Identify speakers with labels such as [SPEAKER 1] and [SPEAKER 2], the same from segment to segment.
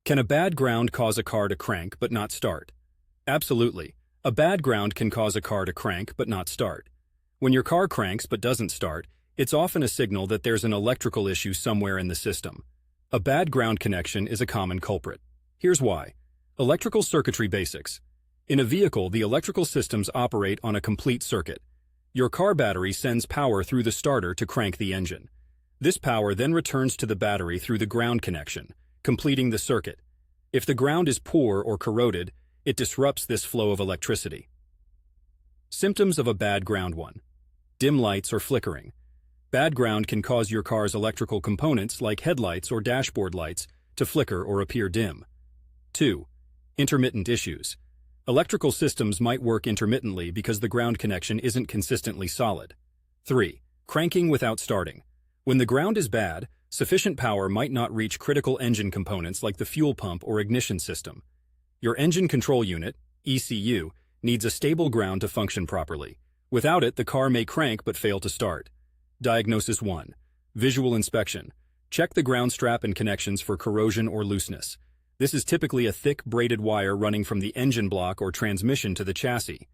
[SPEAKER 1] Can a bad ground cause a car to crank but not start? Absolutely. A bad ground can cause a car to crank but not start. When your car cranks but doesn't start, it's often a signal that there's an electrical issue somewhere in the system. A bad ground connection is a common culprit. Here's why. Electrical circuitry basics. In a vehicle, the electrical systems operate on a complete circuit. Your car battery sends power through the starter to crank the engine. This power then returns to the battery through the ground connection, completing the circuit. If the ground is poor or corroded, it disrupts this flow of electricity. Symptoms of a bad ground. 1. Dim lights or flickering. Bad ground can cause your car's electrical components like headlights or dashboard lights to flicker or appear dim. 2. Intermittent issues. Electrical systems might work intermittently because the ground connection isn't consistently solid. 3. Cranking without starting. When the ground is bad, sufficient power might not reach critical engine components like the fuel pump or ignition system. Your engine control unit, ECU, needs a stable ground to function properly. Without it, the car may crank but fail to start. Diagnosis 1. Visual inspection. Check the ground strap and connections for corrosion or looseness. This is typically a thick braided wire running from the engine block or transmission to the chassis.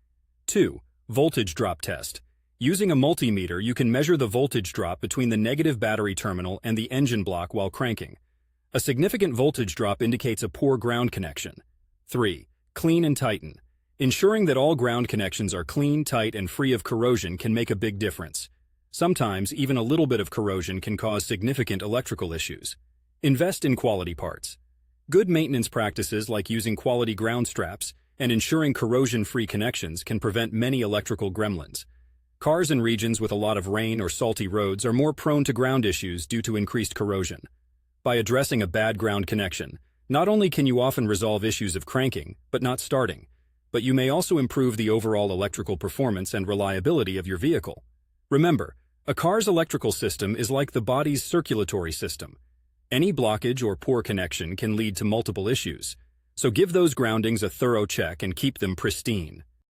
[SPEAKER 1] 2. Voltage drop test. Using a multimeter, you can measure the voltage drop between the negative battery terminal and the engine block while cranking. A significant voltage drop indicates a poor ground connection. 3. Clean and tighten. Ensuring that all ground connections are clean, tight, and free of corrosion can make a big difference. Sometimes, even a little bit of corrosion can cause significant electrical issues. Invest in quality parts. Good maintenance practices like using quality ground straps and ensuring corrosion-free connections can prevent many electrical gremlins. Cars in regions with a lot of rain or salty roads are more prone to ground issues due to increased corrosion. By addressing a bad ground connection, not only can you often resolve issues of cranking, but not starting, but you may also improve the overall electrical performance and reliability of your vehicle. Remember, a car's electrical system is like the body's circulatory system. Any blockage or poor connection can lead to multiple issues, so give those groundings a thorough check and keep them pristine.